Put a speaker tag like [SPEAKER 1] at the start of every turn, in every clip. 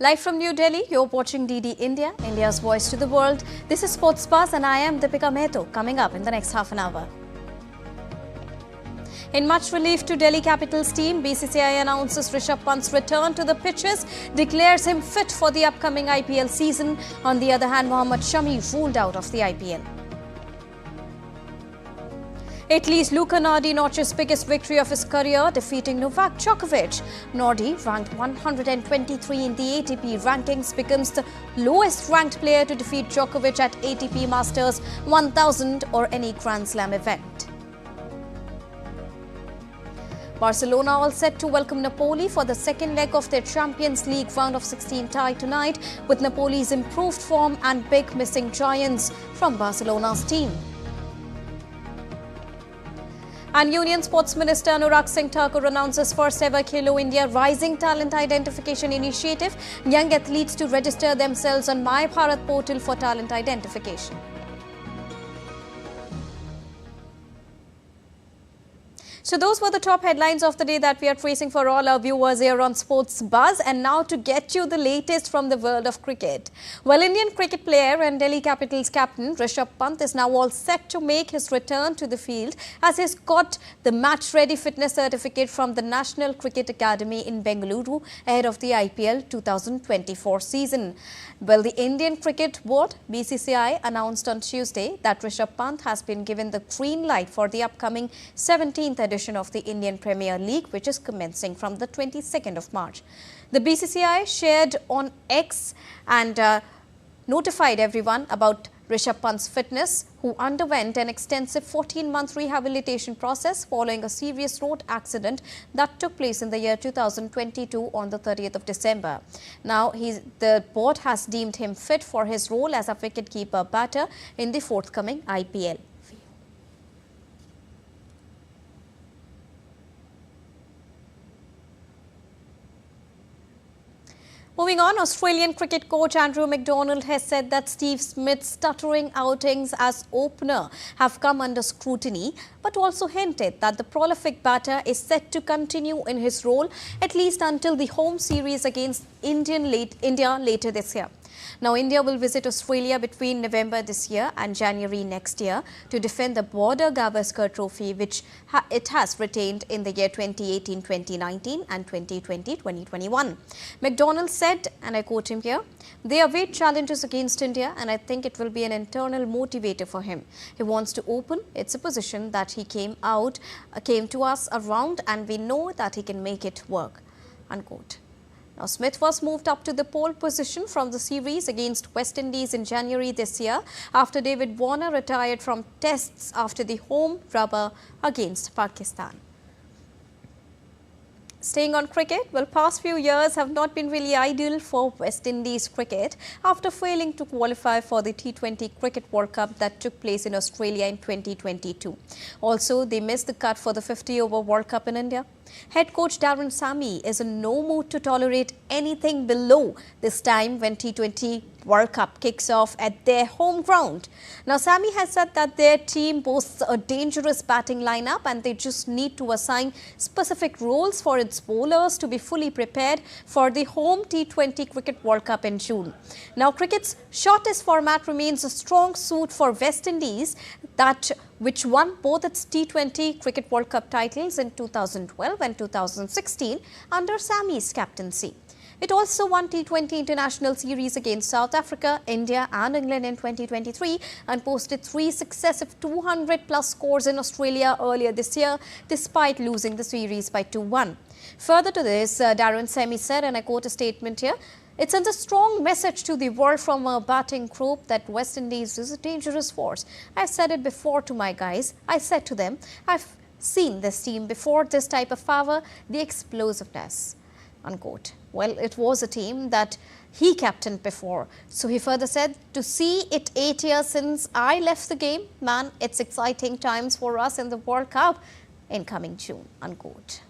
[SPEAKER 1] Live from New Delhi, you're watching DD India, India's voice to the world. This is Sports Buzz and I am Deepika Mehto, coming up in the next half an hour. In much relief to Delhi Capitals team, BCCI announces Rishabh Pant's return to the pitches, declares him fit for the upcoming IPL season. On the other hand, Mohammad Shami ruled out of the IPL. Italy's Luca Nardi notches biggest victory of his career, defeating Novak Djokovic. Nardi, ranked 123 in the ATP rankings, becomes the lowest ranked player to defeat Djokovic at ATP Masters 1000 or any Grand Slam event. Barcelona all set to welcome Napoli for the second leg of their Champions League round of 16 tie tonight, with Napoli's improved form and big missing giants from Barcelona's team. And Union Sports Minister Anurag Singh Thakur announces first ever Khelo India Rising Talent Identification Initiative. Young athletes to register themselves on My Bharat portal for talent identification. So those were the top headlines of the day that we are tracing for all our viewers here on Sports Buzz. And now to get you the latest from the world of cricket. Well, Indian cricket player and Delhi Capitals captain Rishabh Pant is now all set to make his return to the field as he's got the match-ready fitness certificate from the National Cricket Academy in Bengaluru ahead of the IPL 2024 season. Well, the Indian Cricket Board, BCCI, announced on Tuesday that Rishabh Pant has been given the green light for the upcoming 17th edition of the Indian Premier League, which is commencing from the 22nd of March. The BCCI shared on X and notified everyone about Rishabh Pant's fitness, who underwent an extensive 14-month rehabilitation process following a serious road accident that took place in the year 2022 on the 30th of December. Now, the board has deemed him fit for his role as a wicketkeeper batter in the forthcoming IPL. Moving on, Australian cricket coach Andrew McDonald has said that Steve Smith's stuttering outings as opener have come under scrutiny, but also hinted that the prolific batter is set to continue in his role at least until the home series against India later this year. Now, India will visit Australia between November this year and January next year to defend the Border Gavaskar Trophy, which it has retained in the year 2018-2019 and 2020-2021. McDonald said, and I quote him here, "They await challenges against India and I think it will be an internal motivator for him. He wants to open. It's a position that he came to us around and we know that he can make it work." Unquote. Now, Smith was moved up to the pole position from the series against West Indies in January this year after David Warner retired from tests after the home rubber against Pakistan. Staying on cricket, well, past few years have not been really ideal for West Indies cricket after failing to qualify for the T20 Cricket World Cup that took place in Australia in 2022. Also, they missed the cut for the 50-over World Cup in India. Head coach Darren Sammy is in no mood to tolerate anything below this time when T20 World Cup kicks off at their home ground. Now, Sammy has said that their team boasts a dangerous batting lineup and they just need to assign specific roles for its bowlers to be fully prepared for the home T20 Cricket World Cup in June. Now, cricket's shortest format remains a strong suit for West Indies, which won both its T20 Cricket World Cup titles in 2012 and 2016 under Sammy's captaincy. It also won T20 International Series against South Africa, India and England in 2023 and posted 3 successive 200-plus scores in Australia earlier this year, despite losing the series by 2-1. Further to this, Darren Sammy said, and I quote a statement here, "It sends a strong message to the world from our batting group that West Indies is a dangerous force. I said it before to my guys. I said to them, I've seen this team before, this type of power, the explosiveness." Unquote. Well, it was a team that he captained before. So he further said, "To see it 8 years since I left the game, man, it's exciting times for us in the World Cup in coming June." Unquote.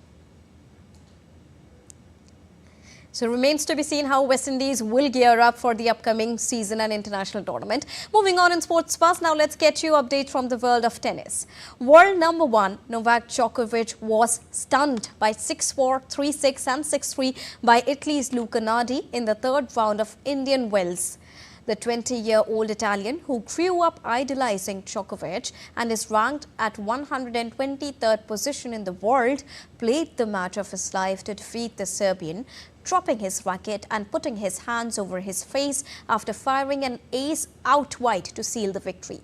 [SPEAKER 1] So remains to be seen how West Indies will gear up for the upcoming season and international tournament. Moving on in sports buzz, now let's get you update from the world of tennis. World number one Novak Djokovic was stunned by 6-4, 3-6 and 6-3 by Italy's Luca Nardi in the third round of Indian Wells. The 20-year-old Italian, who grew up idolizing Djokovic and is ranked at 123rd position in the world, played the match of his life to defeat the Serbian, dropping his racket and putting his hands over his face after firing an ace out wide to seal the victory.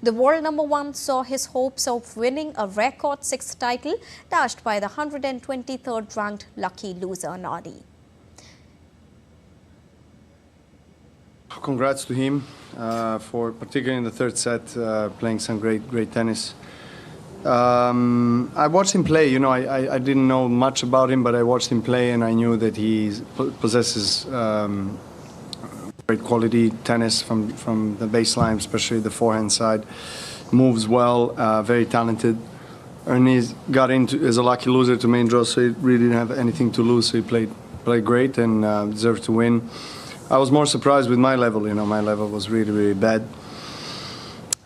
[SPEAKER 1] The world number one saw his hopes of winning a record sixth title dashed by the 123rd ranked lucky loser Nardi.
[SPEAKER 2] Congrats to him for particularly in the third set playing some great tennis. I watched him play. You know, I didn't know much about him, but I watched him play and I knew that he possesses great quality tennis from the baseline, especially the forehand side. Moves well, very talented. And he got into as a lucky loser to main draw, so he really didn't have anything to lose. So he played great and deserved to win. I was more surprised with my level. You know, my level was really bad.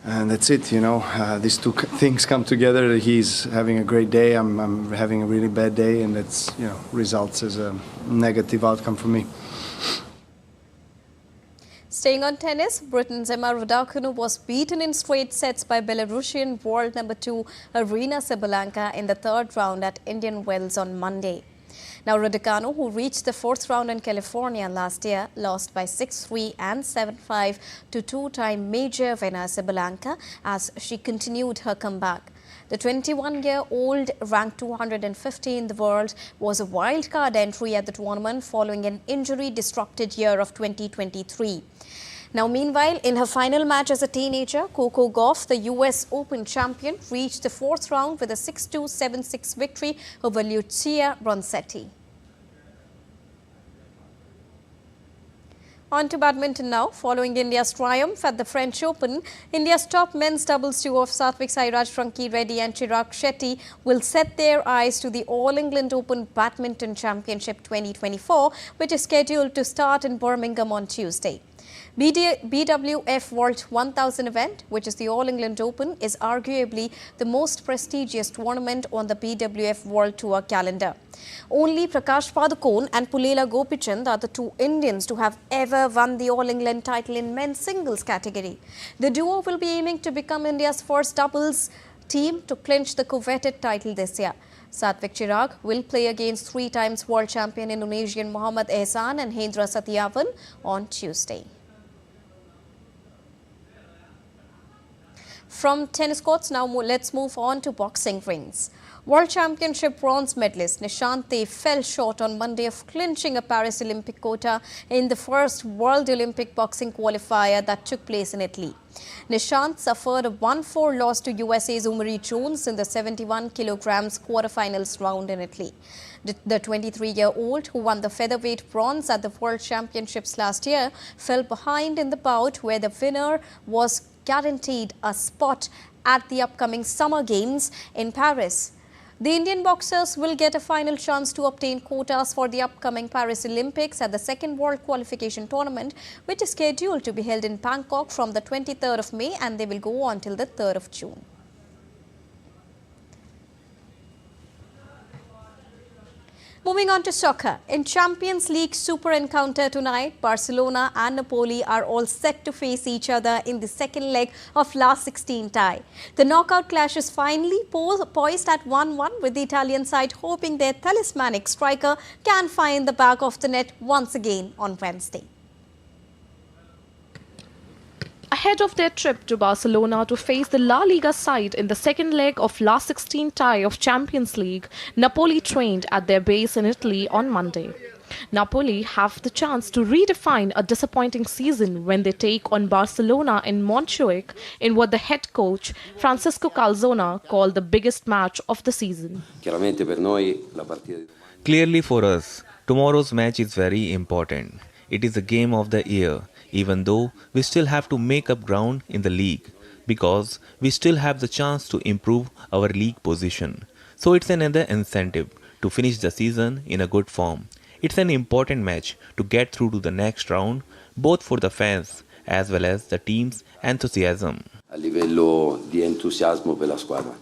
[SPEAKER 2] And that's it, you know. These two things come together. He's having a great day. I'm having a really bad day, and that's, you know, results as a negative outcome for me.
[SPEAKER 1] Staying on tennis, Britain's Emma Raducanu was beaten in straight sets by Belarusian world number 2 Aryna Sabalenka in the third round at Indian Wells on Monday. Now, Raducanu, who reached the fourth round in California last year, lost by 6-3 and 7-5 to two-time major winner Sabalenka as she continued her comeback. The 21-year-old, ranked 250 in the world, was a wildcard entry at the tournament following an injury-disrupted year of 2023. Now, meanwhile, in her final match as a teenager, Coco Gauff, the US Open champion, reached the fourth round with a 6-2, 7-6 victory over Lucia Bronzetti. On to badminton now. Following India's triumph at the French Open, India's top men's doubles duo of Satvik Sairaj, Ranki Reddy and Chirag Shetty will set their eyes to the All England Open Badminton Championship 2024, which is scheduled to start in Birmingham on Tuesday. BWF World 1000 event, which is the All England Open, is arguably the most prestigious tournament on the BWF World Tour calendar. Only Prakash Padukone and Pulela Gopichand are the two Indians to have ever won the All England title in men's singles category. The duo will be aiming to become India's first doubles team to clinch the coveted title this year. Satvik Chirag will play against three times world champion Indonesian Muhammad Ehsan and Hendra Satyavan on Tuesday. From tennis courts, now let's move on to boxing rings. World Championship bronze medalist Nishant Dey fell short on Monday of clinching a Paris Olympic quota in the first World Olympic boxing qualifier that took place in Italy. Nishant suffered a 1-4 loss to USA's Umari Jones in the 71 kilograms quarterfinals round in Italy. The 23-year-old, who won the featherweight bronze at the World Championships last year, fell behind in the bout where the winner was guaranteed a spot at the upcoming Summer Games in Paris. The Indian boxers will get a final chance to obtain quotas for the upcoming Paris Olympics at the second World Qualification Tournament, which is scheduled to be held in Bangkok from the 23rd of May and they will go on till the 3rd of June. Moving on to soccer. In Champions League Super Encounter tonight, Barcelona and Napoli are all set to face each other in the second leg of last 16 tie. The knockout clash is finally poised at 1-1, with the Italian side hoping their talismanic striker can find the back of the net once again on Wednesday.
[SPEAKER 3] Ahead of their trip to Barcelona to face the La Liga side in the second leg of last 16 tie of Champions League, Napoli trained at their base in Italy on Monday. Napoli have the chance to redefine a disappointing season when they take on Barcelona in Montjuic in what the head coach Francisco Calzona called the biggest match of the season.
[SPEAKER 4] Clearly for us, tomorrow's match is very important. It is the game of the year, even though we still have to make up ground in the league, because we still have the chance to improve our league position. So it's another incentive to finish the season in a good form. It's an important match to get through to the next round, both for the fans as well as the team's enthusiasm.
[SPEAKER 5] A livello di entusiasmo per la squadra.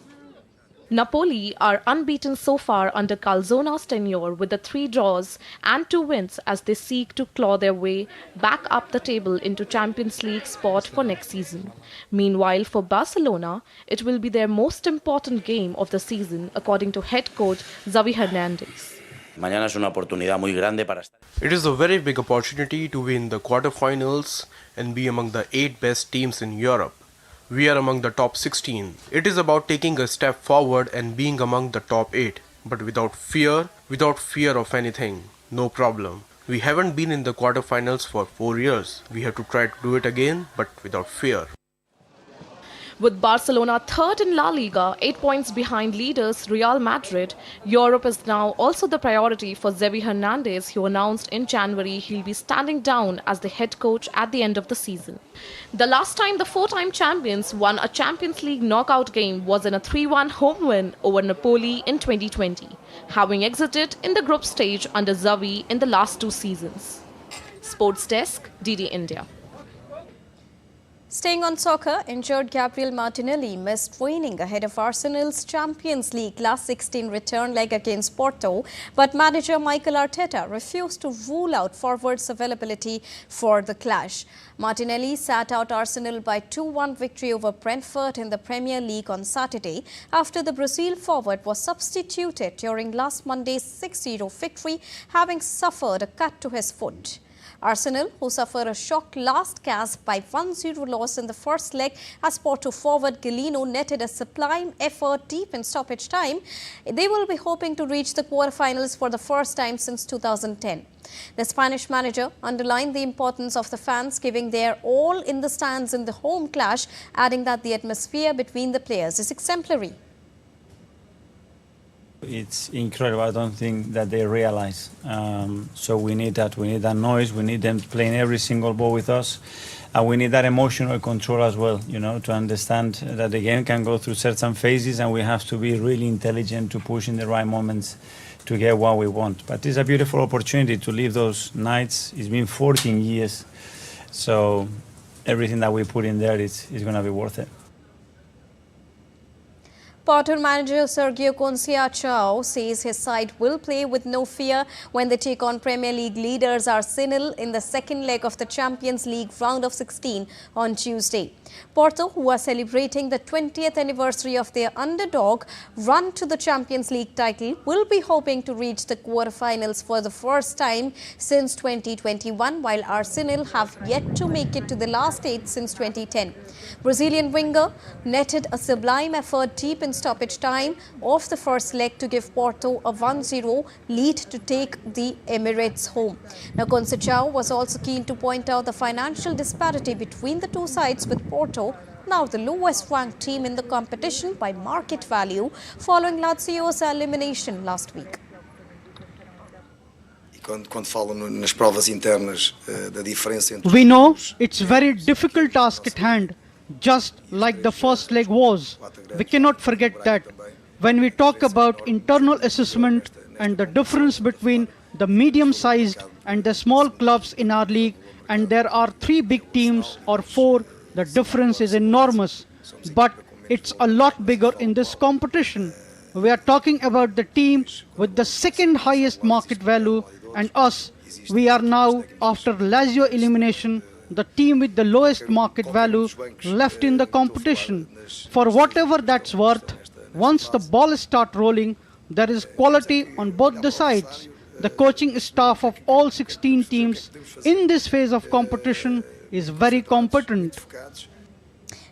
[SPEAKER 3] Napoli are unbeaten so far under Calzona's tenure with the 3 draws and 2 wins as they seek to claw their way back up the table into Champions League spot for next season. Meanwhile, for Barcelona, it will be their most important game of the season, according to head coach Xavi Hernandez.
[SPEAKER 6] Mañana es una oportunidad muy grande para estar.
[SPEAKER 7] It is a very big opportunity to win the quarterfinals and be among the 8 best teams in Europe. We are among the top 16. It is about taking a step forward and being among the top 8, but without fear of anything. No problem. We haven't been in the quarterfinals for 4 years. We have to try to do it again, but without fear.
[SPEAKER 3] With Barcelona third in La Liga, 8 points behind leaders Real Madrid, Europe is now also the priority for Xavi Hernandez, who announced in January he'll be standing down as the head coach at the end of the season. The last time the 4-time champions won a Champions League knockout game was in a 3-1 home win over Napoli in 2020, having exited in the group stage under Xavi in the last 2 seasons. Sports Desk, DD India.
[SPEAKER 1] Staying on soccer, injured Gabriel Martinelli missed training ahead of Arsenal's Champions League last 16 return leg against Porto, but manager Mikel Arteta refused to rule out forwards' availability for the clash. Martinelli sat out Arsenal by 2-1 victory over Brentford in the Premier League on Saturday after the Brazil forward was substituted during last Monday's 6-0 victory, having suffered a cut to his foot. Arsenal, who suffered a shock last gasp by 1-0 loss in the first leg as Porto forward Galeno netted a sublime effort deep in stoppage time, they will be hoping to reach the quarterfinals for the first time since 2010. The Spanish manager underlined the importance of the fans giving their all in the stands in the home clash, adding that the atmosphere between the players is exemplary.
[SPEAKER 8] It's incredible. I don't think that they realize. So we need that. We need that noise. We need them playing every single ball with us. And we need that emotional control as well, you know, to understand that the game can go through certain phases and we have to be really intelligent to push in the right moments to get what we want. But it's a beautiful opportunity to live those nights. It's been 14 years. So everything that we put in there is going to be worth it.
[SPEAKER 1] Porto manager Sergio Conceição says his side will play with no fear when they take on Premier League leaders Arsenal in the second leg of the Champions League round of 16 on Tuesday. Porto, who are celebrating the 20th anniversary of their underdog run to the Champions League title, will be hoping to reach the quarterfinals for the first time since 2021, while Arsenal have yet to make it to the last 8 since 2010. Brazilian winger netted a sublime effort deep in stoppage time of the first leg to give Porto a 1-0 lead to take the Emirates home. Now, Conceição was also keen to point out the financial disparity between the two sides, with Porto now the lowest ranked team in the competition by market value following Lazio's elimination last week.
[SPEAKER 9] We know it's a very difficult task at hand, just like the first leg was. We cannot forget that. When we talk about internal assessment and the difference between the medium-sized and the small clubs in our league, and there are 3 big teams or 4, the difference is enormous. But it's a lot bigger in this competition. We are talking about the team with the second highest market value, and us, we are now, after Lazio elimination, the team with the lowest market value left in the competition. For whatever that's worth, once the ball starts rolling, there is quality on both the sides. The coaching staff of all 16 teams in this phase of competition is very competent.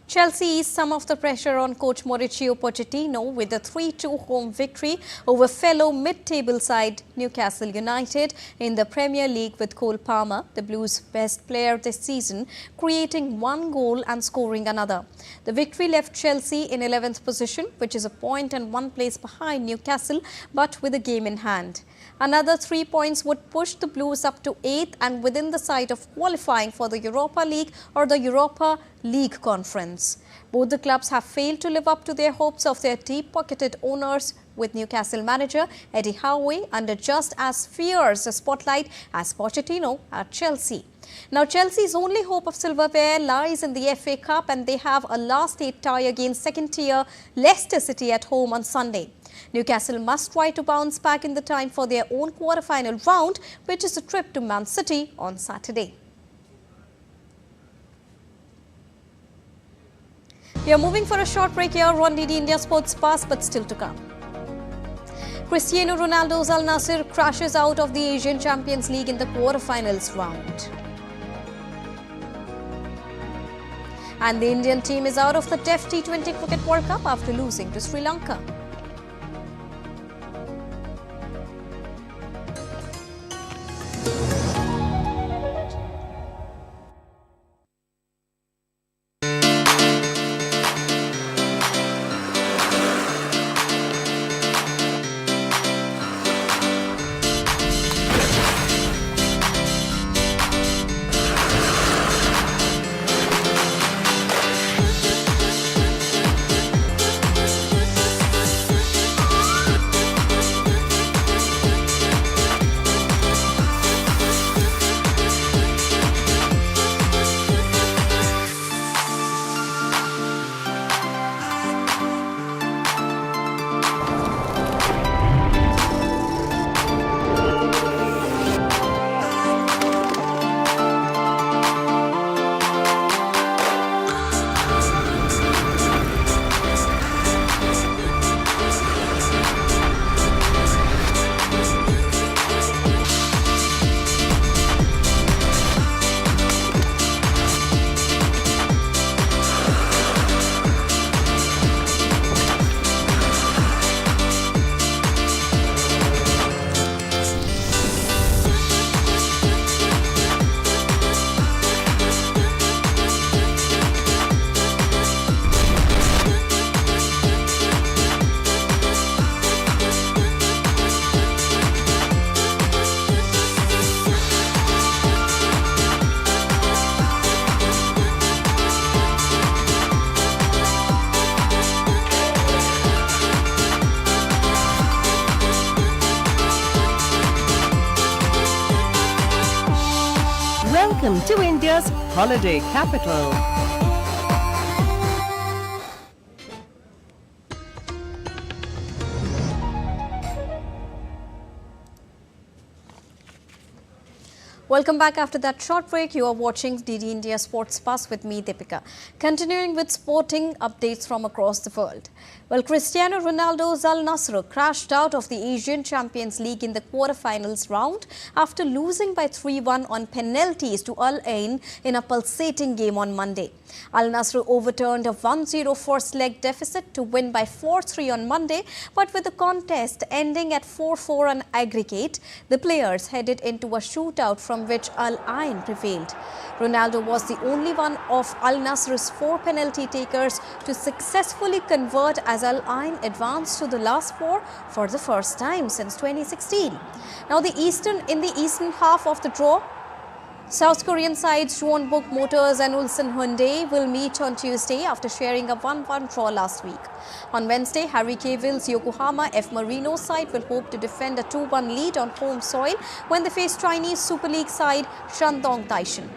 [SPEAKER 1] Chelsea eased some of the pressure on coach Mauricio Pochettino with a 3-2 home victory over fellow mid-table side Newcastle United in the Premier League, with Cole Palmer, the Blues' best player this season, creating 1 goal and scoring another. The victory left Chelsea in 11th position, which is a point and 1 place behind Newcastle, but with a game in hand. Another 3 points would push the Blues up to 8th and within the sight of qualifying for the Europa League or the Europa League Conference. Both the clubs have failed to live up to their hopes of their deep-pocketed owners with Newcastle manager Eddie Howe under just as fierce a spotlight as Pochettino at Chelsea. Now, Chelsea's only hope of silverware lies in the FA Cup, and they have a last-8 tie against second-tier Leicester City at home on Sunday. Newcastle must try to bounce back in the time for their own quarter-final round, which is a trip to Man City on Saturday. We are moving for a short break here on DD India Sports Pass, but still to come. Cristiano Ronaldo's Al Nassr crashes out of the Asian Champions League in the quarter-finals round. And the Indian team is out of the Test T20 Cricket World Cup after losing to Sri Lanka.
[SPEAKER 10] Welcome to India's holiday capital.
[SPEAKER 1] Welcome back after that short break. You are watching DD India Sports Pass with me, Deepika. Continuing with sporting updates from across the world. Well, Cristiano Ronaldo's Al Nassr crashed out of the Asian Champions League in the quarter-finals round after losing by 3-1 on penalties to Al Ain in a pulsating game on Monday. Al Nassr overturned a 1-0 first-leg deficit to win by 4-3 on Monday, but with the contest ending at 4-4 on aggregate, the players headed into a shootout from which Al Ain prevailed. Ronaldo was the only one of Al Nassr's 4 penalty takers to successfully convert as Al Ain advanced to the last 4 for the first time since 2016. Now, in the eastern half of the draw, South Korean sides Jeonbuk Motors and Ulsan Hyundai will meet on Tuesday after sharing a 1-1 draw last week. On Wednesday, Harry Cavill's Yokohama F. Marino side will hope to defend a 2-1 lead on home soil when they face Chinese Super League side Shandong Taishan.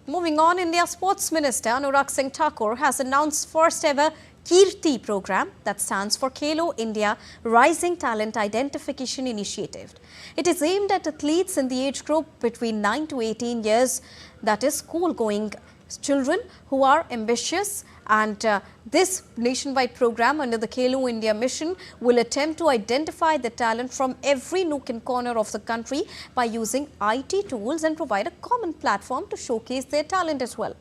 [SPEAKER 1] Moving on, India's Sports Minister Anurag Singh Thakur has announced first ever KIRTI program, that stands for Khelo India Rising Talent Identification Initiative. It is aimed at athletes in the age group between 9 to 18 years, that is school-going children who are ambitious, and this nationwide program under the Khelo India mission will attempt to identify the talent from every nook and corner of the country by using IT tools and provide a common platform to showcase their talent as well.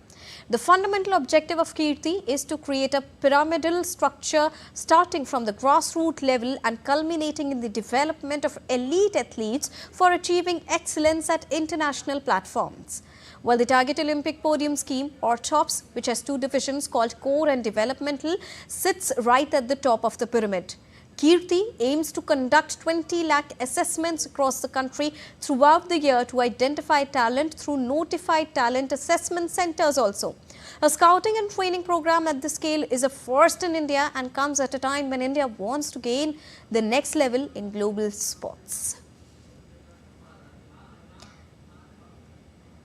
[SPEAKER 1] The fundamental objective of KIRTI is to create a pyramidal structure starting from the grassroots level and culminating in the development of elite athletes for achieving excellence at international platforms. While the Target Olympic Podium Scheme, or TOPS, which has 2 divisions called Core and Developmental, sits right at the top of the pyramid. KIRTI aims to conduct 20 lakh assessments across the country throughout the year to identify talent through notified talent assessment centers also. A scouting and training program at this scale is a first in India and comes at a time when India wants to gain the next level in global sports.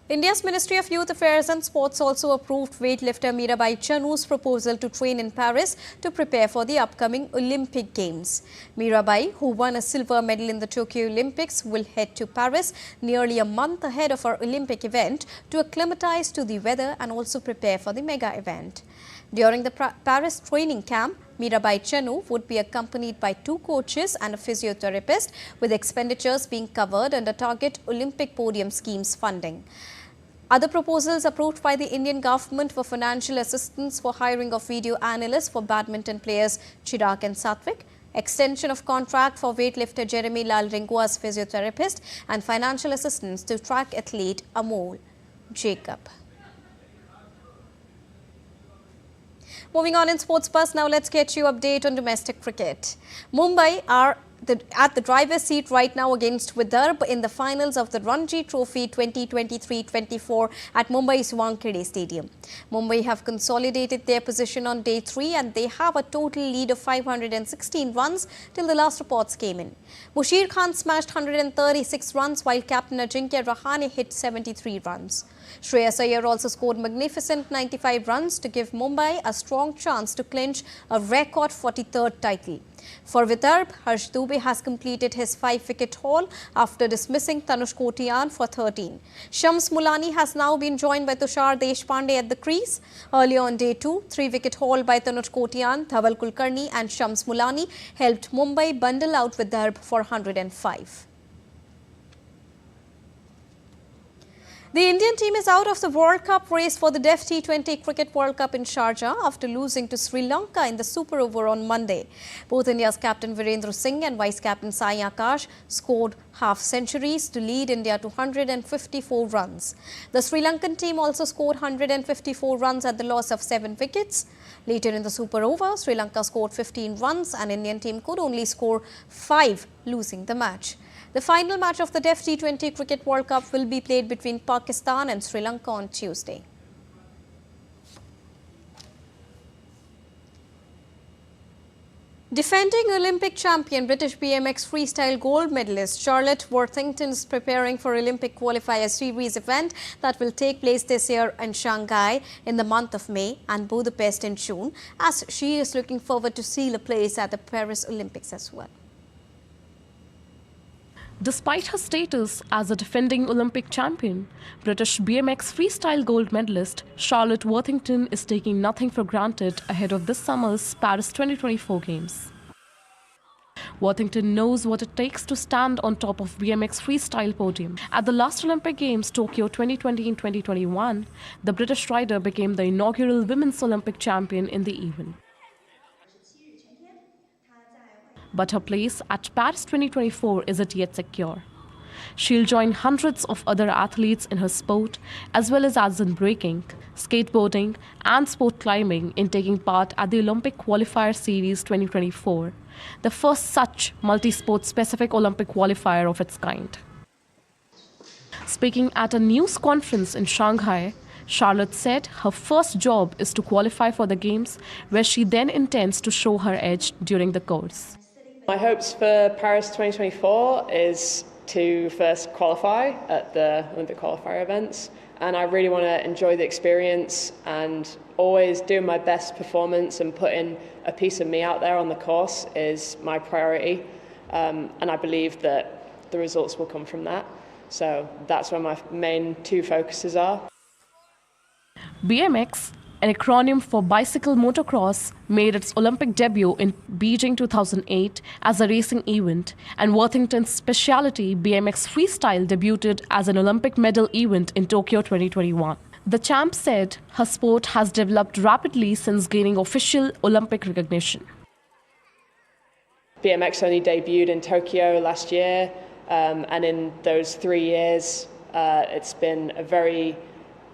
[SPEAKER 1] India's Ministry of Youth Affairs and Sports also approved weightlifter Mirabai Chanu's proposal to train in Paris to prepare for the upcoming Olympic Games. Mirabai, who won a silver medal in the Tokyo Olympics, will head to Paris nearly a month ahead of our Olympic event to acclimatize to the weather and also prepare for the mega event. During the Paris training camp, Mirabai Chanu would be accompanied by 2 coaches and a physiotherapist, with expenditures being covered under Target Olympic Podium Scheme's funding. Other proposals approved by the Indian government were financial assistance for hiring of video analysts for badminton players Chirag and Satvik, extension of contract for weightlifter Jeremy Lal Ringua's physiotherapist, and financial assistance to track athlete Amol Jacob. Moving on in Sports Bus, now let's get you update on domestic cricket. Mumbai are at the driver's seat right now against Vidarbh in the finals of the Ranji Trophy 2023-24 at Mumbai's Wankhede Stadium. Mumbai have consolidated their position on day 3 and they have a total lead of 516 runs till the last reports came in. Mushir Khan smashed 136 runs while captain Ajinkya Rahane hit 73 runs. Shreyas Iyer also scored magnificent 95 runs to give Mumbai a strong chance to clinch a record 43rd title. For Vidarbh, Harsh Dubey has completed his 5-wicket haul after dismissing Tanush Kotiyan for 13. Shams Mulani has now been joined by Tushar Deshpande at the crease. Earlier on day 2, 3-wicket haul by Tanush Kotiyan, Dhaval Kulkarni and Shams Mulani helped Mumbai bundle out Vidarbh for 105. The Indian team is out of the World Cup race for the DEF T20 Cricket World Cup in Sharjah after losing to Sri Lanka in the Super Over on Monday. Both India's captain Virendra Singh and vice-captain Sai Akash scored half-centuries to lead India to 154 runs. The Sri Lankan team also scored 154 runs at the loss of 7 wickets. Later in the Super Over, Sri Lanka scored 15 runs and Indian team could only score 5, losing the match. The final match of the DEF T20 Cricket World Cup will be played between Pakistan and Sri Lanka on Tuesday. Defending Olympic champion British BMX freestyle gold medalist Charlotte Worthington is preparing for Olympic Qualifier Series event that will take place this year in Shanghai in the month of May and Budapest in June, as she is looking forward to seal a place at the Paris Olympics as well.
[SPEAKER 3] Despite her status as a defending Olympic champion, British BMX freestyle gold medalist Charlotte Worthington is taking nothing for granted ahead of this summer's Paris 2024 Games. Worthington knows what it takes to stand on top of BMX freestyle podium. At the last Olympic Games, Tokyo 2020 and 2021, the British rider became the inaugural Women's Olympic champion in the event. But her place at Paris 2024 isn't yet secure. She'll join hundreds of other athletes in her sport, as well as in breaking, skateboarding and sport climbing in taking part at the Olympic Qualifier Series 2024, the first such multi-sport specific Olympic qualifier of its kind. Speaking at a news conference in Shanghai, Charlotte said her first job is to qualify for the Games, where she then intends to show her edge during the course.
[SPEAKER 11] My hopes for Paris 2024 is to first qualify at the Olympic qualifier events, and I really want to enjoy the experience and always do my best performance and putting a piece of me out there on the course is my priority, and I believe that the results will come from that. So that's where my main 2 focuses are.
[SPEAKER 3] BMX, an acronym for Bicycle Motocross, made its Olympic debut in Beijing 2008 as a racing event, and Worthington's specialty, BMX Freestyle, debuted as an Olympic medal event in Tokyo 2021. The champ said her sport has developed rapidly since gaining official Olympic recognition.
[SPEAKER 11] BMX only debuted in Tokyo last year, and in those 3 years, it's been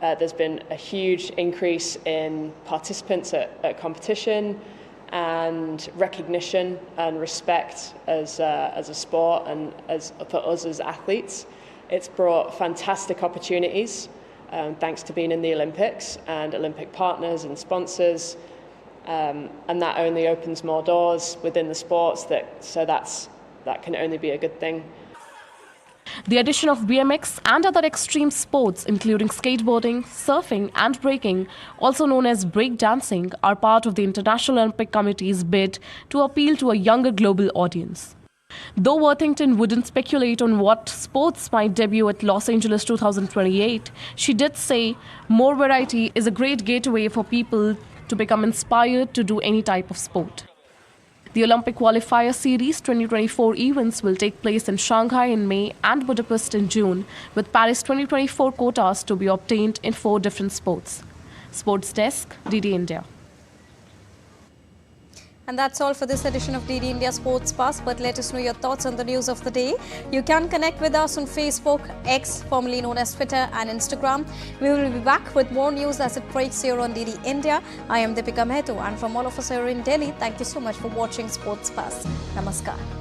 [SPEAKER 11] there's been a huge increase in participants at competition, and recognition and respect as a sport and for us as athletes. It's brought fantastic opportunities thanks to being in the Olympics and Olympic partners and sponsors, and that only opens more doors within the sports. That can only be a good thing.
[SPEAKER 3] The addition of BMX and other extreme sports, including skateboarding, surfing and breaking, also known as breakdancing, are part of the International Olympic Committee's bid to appeal to a younger global audience. Though Worthington wouldn't speculate on what sports might debut at Los Angeles 2028, she did say more variety is a great gateway for people to become inspired to do any type of sport. The Olympic Qualifier Series 2024 events will take place in Shanghai in May and Budapest in June, with Paris 2024 quotas to be obtained in 4 different sports. Sports Desk, DD India.
[SPEAKER 1] And that's all for this edition of DD India Sports Pass, but let us know your thoughts on the news of the day. You can connect with us on Facebook, X, formerly known as Twitter, and Instagram. We will be back with more news as it breaks here on DD India. I am Deepika Mehto, and from all of us here in Delhi, thank you so much for watching Sports Pass. Namaskar.